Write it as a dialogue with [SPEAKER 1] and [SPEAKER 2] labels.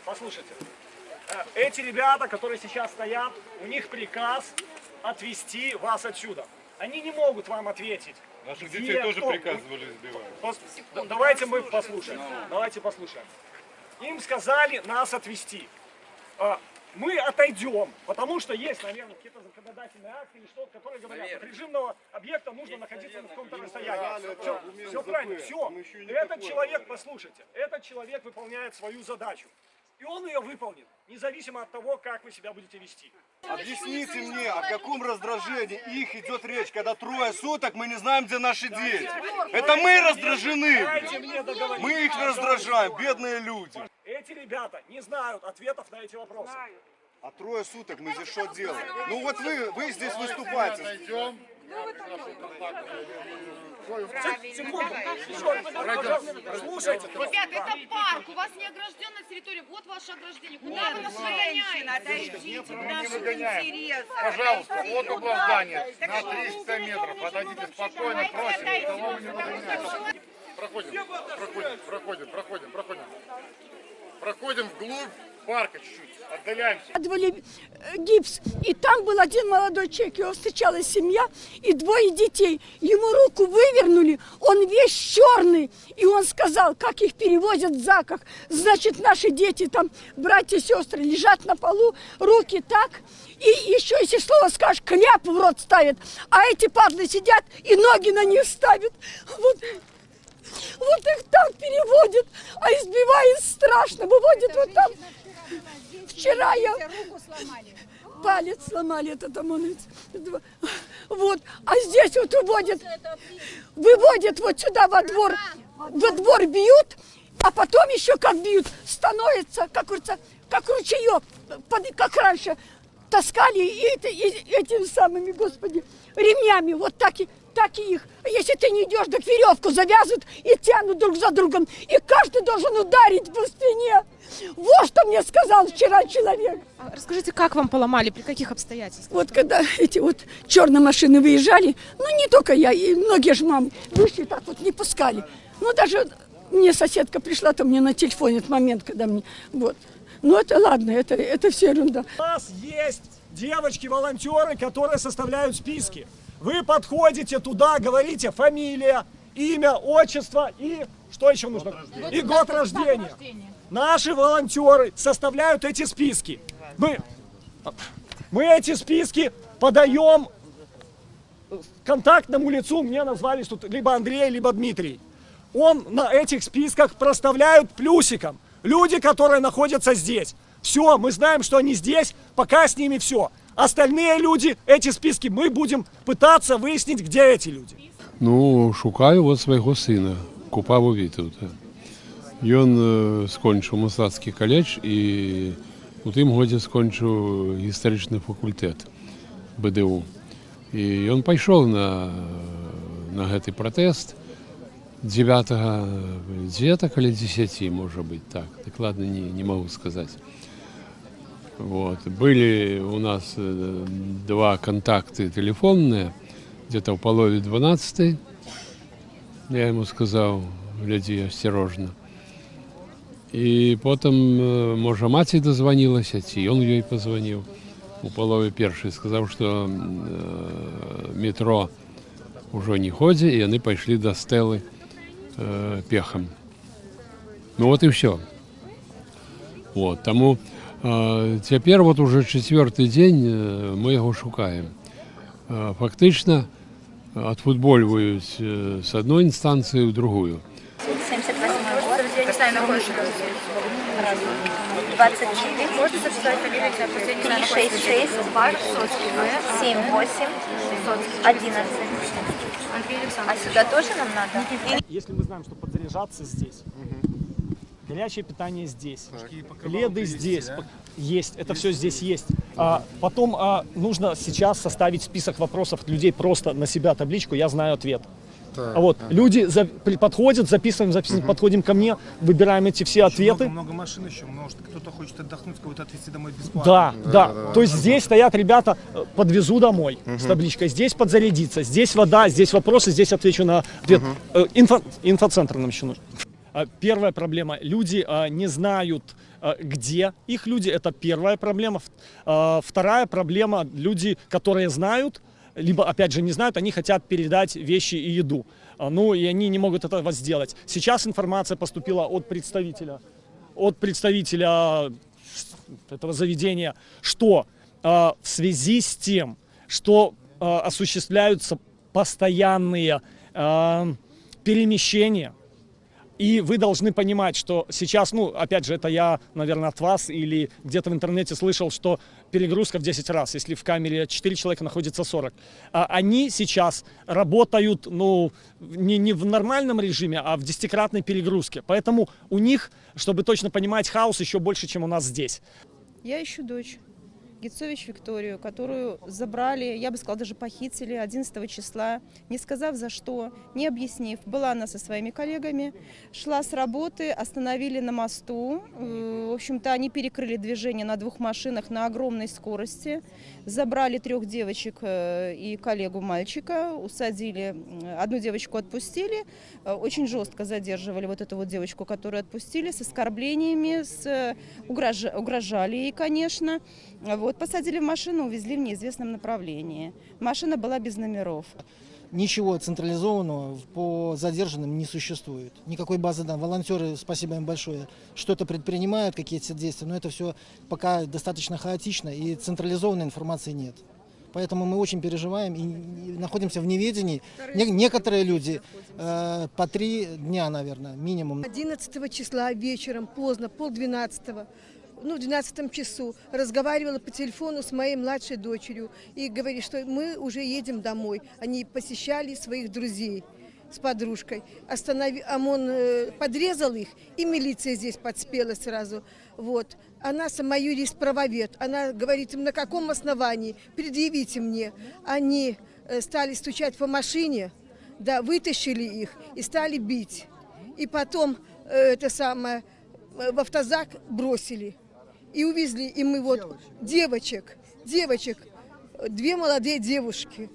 [SPEAKER 1] Послушайте, эти ребята, которые сейчас стоят, у них приказ отвезти вас отсюда. Они не могут вам ответить.
[SPEAKER 2] Наших детей тоже приказывали избивать.
[SPEAKER 1] Давайте мы послушаем. Давайте послушаем. Им сказали нас отвезти. Мы отойдем, потому что есть, наверное, какие-то законодательные акты или что-то, которые говорят, от режимного объекта нужно находиться на каком-то расстоянии. Все правильно, все. Этот человек, послушайте, этот человек выполняет свою задачу. И он ее выполнит, независимо от того, как вы себя будете вести.
[SPEAKER 3] Объясните мне, о каком раздражении их идет речь, когда 3 суток мы не знаем, где наши дети. Это мы раздражены. Мы их раздражаем, бедные люди.
[SPEAKER 1] Эти ребята не знают ответов на эти вопросы.
[SPEAKER 3] А 3 суток мы здесь что делаем? Ну вот вы здесь выступаете.
[SPEAKER 1] Секунду, слушайте.
[SPEAKER 4] Ребята, это парк, у вас не огражденная территория, вот ваше ограждение. Куда вы нас выгоняете?
[SPEAKER 5] Отойдите в наших интересах. Пожалуйста, от угла здания на 300 метров. Отойдите спокойно, просим. Никого мы не выгоняем. Проходим вглубь парка чуть-чуть, отдаляемся.
[SPEAKER 6] Отдали гипс, и там был один молодой человек, его встречала семья и 2 детей. Ему руку вывернули, он весь черный, и он сказал, как их перевозят в заках. Значит, наши дети, там, братья и сестры, лежат на полу, руки так, и еще, если слово скажешь, кляп в рот ставят, а эти падлы сидят и ноги на них ставят. Вот их так переводят, а избивает страшно, выводят вот там. Вчера я палец сломали, это там он, вот, а здесь вот выводят вот сюда во двор бьют, а потом еще как бьют, становится, как ручеек, как раньше таскали и этими самыми, господи, ремнями, вот так и их. Если ты не идешь, так веревку завязывают и тянут друг за другом. И каждый должен ударить по спине. Вот что мне сказал вчера человек.
[SPEAKER 7] Расскажите, как вам поломали, при каких обстоятельствах?
[SPEAKER 6] Вот когда эти вот черные машины выезжали, ну не только я, и многие же мамы вышли так вот, не пускали. Ну даже мне соседка пришла, там мне на телефоне этот момент, когда мне, вот. Ну это ладно, это все ерунда.
[SPEAKER 1] У нас есть девочки-волонтеры, которые составляют списки. Вы подходите туда, говорите фамилия, имя, отчество и что еще нужно? И год рождения. Наши волонтеры составляют эти списки. Мы эти списки подаем контактному лицу, мне назвались тут либо Андрей, либо Дмитрий. Он на этих списках проставляют плюсиком. Люди, которые находятся здесь. Все, мы знаем, что они здесь, пока с ними все. Остальные люди, эти списки, мы будем пытаться выяснить, где эти люди.
[SPEAKER 8] Ну, шукаю от свого сина, Купаву Вітовта. Ён скончыў мастацкі каледж і у тым годзе скончыў гістарычны факультэт БДУ. І ён пайшоў на гэты пратэст 9 дзе-то каля 10, может быть, так. Докладно не могу сказать. Вот. Были у нас 2 контакты телефонные, где-то в половине 12. Я ему сказал, гляди осторожно. И потом, может, маці дозвонилася, ці он ей позвонил у половине 1, сказал, что метро уже не ходит, и они пошли до Стелы пехом. Ну вот и все. Вот, тому теперь вот уже 4-й день мы его шукаем. Фактично отфутболивают с одной инстанции в другую.
[SPEAKER 9] 78 год. Касай находится. 29. Можете записать фамилию, 366 78 11. Андрей Александрович. А сюда тоже нам надо?
[SPEAKER 1] Если мы знаем, что подзаряжаться здесь, горячее питание здесь, пледы здесь есть, это все здесь есть. Потом нужно сейчас составить список вопросов от людей, просто на себя табличку, я знаю ответ. Вот, люди подходят, записываем, подходим ко мне, выбираем эти все ответы.
[SPEAKER 10] Много машин еще, может кто-то хочет отдохнуть, кого-то отвезти домой бесплатно.
[SPEAKER 1] Да. То есть здесь стоят ребята, подвезу домой с табличкой, здесь подзарядиться, здесь вода, здесь вопросы, здесь отвечу на ответ. Инфоцентр нам еще нужен. Первая проблема, люди не знают, где их люди, это первая проблема. Вторая проблема, люди, которые знают, либо, опять же, не знают, они хотят передать вещи и еду. Ну, и они не могут этого сделать. Сейчас информация поступила от представителя этого заведения, что в связи с тем, что осуществляются постоянные перемещения, и вы должны понимать, что сейчас, ну, опять же, это я, наверное, от вас или где-то в интернете слышал, что перегрузка в 10 раз, если в камере 4 человека находится 40. Они сейчас работают, ну, не в нормальном режиме, а в 10-кратной перегрузке. Поэтому у них, чтобы точно понимать, хаос еще больше, чем у нас здесь.
[SPEAKER 7] Я ищу дочь. Гицович Викторию, которую забрали, я бы сказала, даже похитили 11 числа, не сказав за что, не объяснив. Была она со своими коллегами, шла с работы, остановили на мосту. В общем-то, они перекрыли движение на 2 машинах на огромной скорости. Забрали 3 девочек и коллегу мальчика, усадили, одну девочку отпустили, очень жестко задерживали вот эту вот девочку, которую отпустили, с оскорблениями, угрожали ей, конечно. Вот, посадили в машину, увезли в неизвестном направлении. Машина была без номеров.
[SPEAKER 11] Ничего централизованного по задержанным не существует. Никакой базы данных. Волонтеры, спасибо им большое, что-то предпринимают, какие-то действия, но это все пока достаточно хаотично и централизованной информации нет. Поэтому мы очень переживаем и находимся в неведении. Некоторые люди по 3 дня, наверное, минимум.
[SPEAKER 6] 11 числа вечером, поздно, 11:30, в 12 часу, разговаривала по телефону с моей младшей дочерью и говорит, что мы уже едем домой. Они посещали своих друзей с подружкой. ОМОН подрезал их, и милиция здесь подспела сразу. Вот. Она сама юрист-правовед. Она говорит им, на каком основании, предъявите мне. Они стали стучать по машине, да, вытащили их и стали бить. И потом в автозак бросили. И увезли, и мы вот девочек, 2 молодые девушки.